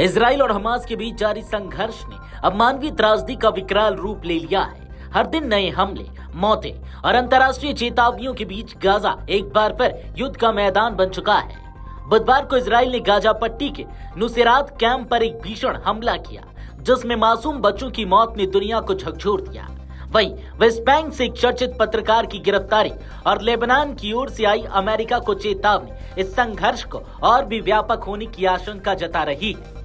Israel और Hamas के बीच जारी संघर्ष ने अब मानवीय त्रासदी का विकराल रूप ले लिया है। हर दिन नए हमले, मौतें और अंतर्राष्ट्रीय चेतावनियों के बीच गाजा एक बार फिर युद्ध का मैदान बन चुका है। बुधवार को इजराइल ने गाजा पट्टी के नुसेरात कैंप पर एक भीषण हमला किया, जिसमें मासूम बच्चों की मौत ने दुनिया को झकझोर दिया। वहीं वेस्ट बैंक से एक चर्चित पत्रकार की गिरफ्तारी और लेबनान की ओर से आई अमेरिका को चेतावनी इस संघर्ष को और भी व्यापक होने की आशंका जता रही है।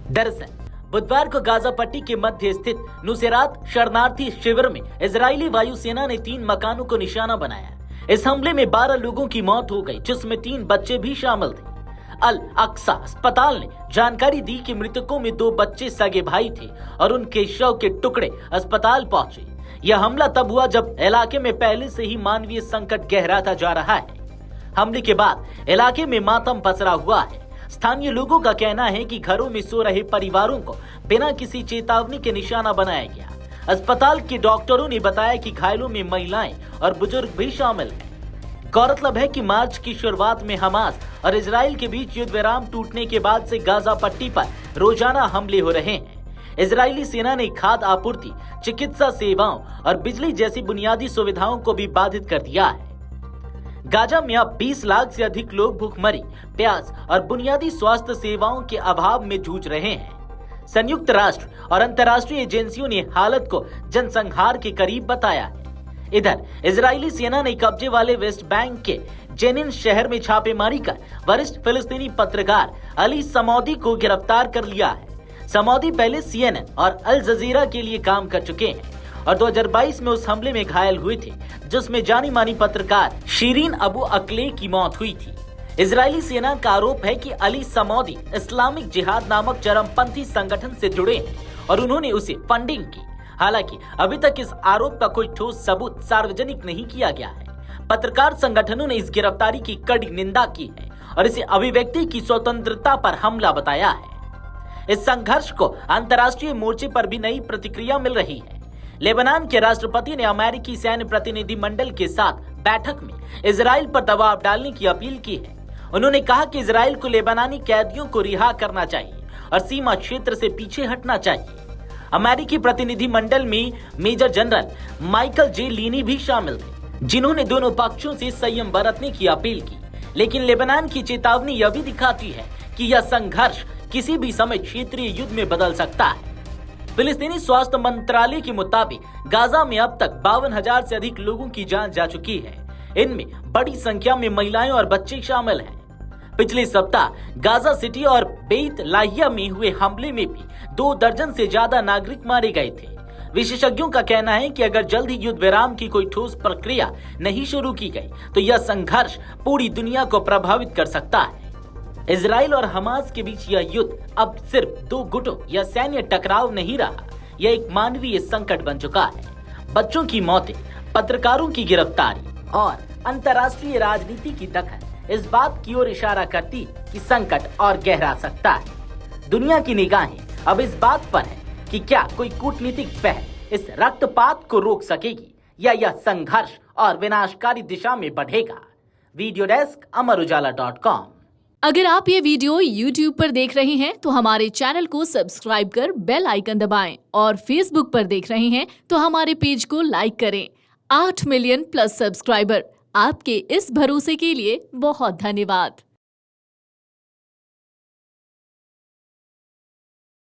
दरअसल बुधवार को गाजा पट्टी के मध्य स्थित नुसेरात शरणार्थी शिविर में इजरायली वायुसेना ने 3 मकानों को निशाना बनाया। इस हमले में 12 लोगों की मौत हो गई, जिसमें 3 बच्चे भी शामिल थे। अल अक्सा अस्पताल ने जानकारी दी कि मृतकों में 2 बच्चे सगे भाई थे और उनके शव के टुकड़े अस्पताल पहुंचे। यह हमला तब हुआ जब इलाके में पहले से ही मानवीय संकट गहराता जा रहा है। हमले के बाद इलाके में मातम पसरा हुआ है। स्थानीय लोगों का कहना है कि घरों में सो रहे परिवारों को बिना किसी चेतावनी के निशाना बनाया गया। अस्पताल के डॉक्टरों ने बताया कि घायलों में महिलाएं और बुजुर्ग भी शामिल हैं। गौरतलब है कि मार्च की शुरुआत में हमास और इजराइल के बीच युद्ध विराम टूटने के बाद से गाजा पट्टी पर रोजाना हमले हो रहे हैं। इजरायली सेना ने खाद्य आपूर्ति, चिकित्सा सेवाओं और बिजली जैसी बुनियादी सुविधाओं को भी बाधित कर दिया है। गाजा में अब 20 लाख से अधिक लोग भूखमरी, प्यास और बुनियादी स्वास्थ्य सेवाओं के अभाव में जूझ रहे हैं। संयुक्त राष्ट्र और अंतर्राष्ट्रीय एजेंसियों ने हालत को जनसंहार के करीब बताया है। इधर इजरायली सेना ने कब्जे वाले वेस्ट बैंक के जेनिन शहर में छापेमारी कर वरिष्ठ फिलिस्तीनी पत्रकार अली समौदी को गिरफ्तार कर लिया है। समौदी पहले CNN और अल जजीरा के लिए काम कर चुके हैं और 2022 में उस हमले में घायल हुए थे, जिसमें जानी मानी पत्रकार शीरीन अबू अक्ले की मौत हुई थी। इजरायली सेना का आरोप है कि अली समौदी इस्लामिक जिहाद नामक चरमपंथी संगठन से जुड़े हैं और उन्होंने उसे फंडिंग की। हालांकि अभी तक इस आरोप का कोई ठोस सबूत सार्वजनिक नहीं किया गया है। पत्रकार संगठनों ने इस गिरफ्तारी की कड़ी निंदा की है और इसे अभिव्यक्ति की स्वतंत्रता पर हमला बताया है। इस संघर्ष को अंतर्राष्ट्रीय मोर्चे पर भी नई प्रतिक्रिया मिल रही है। लेबनान के राष्ट्रपति ने अमेरिकी सैन्य प्रतिनिधि मंडल के साथ बैठक में इजराइल पर दबाव डालने की अपील की है। उन्होंने कहा कि इजराइल को लेबनानी कैदियों को रिहा करना चाहिए और सीमा क्षेत्र से पीछे हटना चाहिए। अमेरिकी प्रतिनिधि मंडल में मेजर जनरल माइकल जे लीनी भी शामिल थे, जिन्होंने दोनों पक्षों से संयम बरतने की अपील की। लेकिन लेबनान की चेतावनी यह भी दिखाती है कि यह संघर्ष किसी भी समय क्षेत्रीय युद्ध में बदल सकता है। फिलिस्तीनी स्वास्थ्य मंत्रालय के मुताबिक गाजा में अब तक 52,000 से अधिक लोगों की जान जा चुकी है। इनमें बड़ी संख्या में महिलाएं और बच्चे शामिल हैं। पिछले सप्ताह गाजा सिटी और बेत लाहिया में हुए हमले में भी 2 दर्जन से ज्यादा नागरिक मारे गए थे। विशेषज्ञों का कहना है कि अगर जल्द ही युद्ध विराम की कोई ठोस प्रक्रिया नहीं शुरू की गई तो यह संघर्ष पूरी दुनिया को प्रभावित कर सकता है। इजराइल और हमास के बीच यह युद्ध अब सिर्फ 2 गुटों या सैन्य टकराव नहीं रहा, यह एक मानवीय संकट बन चुका है। बच्चों की मौतें, पत्रकारों की गिरफ्तारी और अंतर्राष्ट्रीय राजनीति की दखल इस बात की ओर इशारा करती कि संकट और गहरा सकता है। दुनिया की निगाहें अब इस बात पर है कि क्या कोई कूटनीतिक पहल इस रक्तपात को रोक सकेगी या यह संघर्ष और विनाशकारी दिशा में बढ़ेगा। वीडियो डेस्क अमरुजाला.com। अगर आप ये वीडियो YouTube पर देख रहे हैं तो हमारे चैनल को सब्सक्राइब कर बेल आइकन दबाएं और Facebook पर देख रहे हैं तो हमारे पेज को लाइक करें। 8 मिलियन प्लस सब्सक्राइबर, आपके इस भरोसे के लिए बहुत धन्यवाद।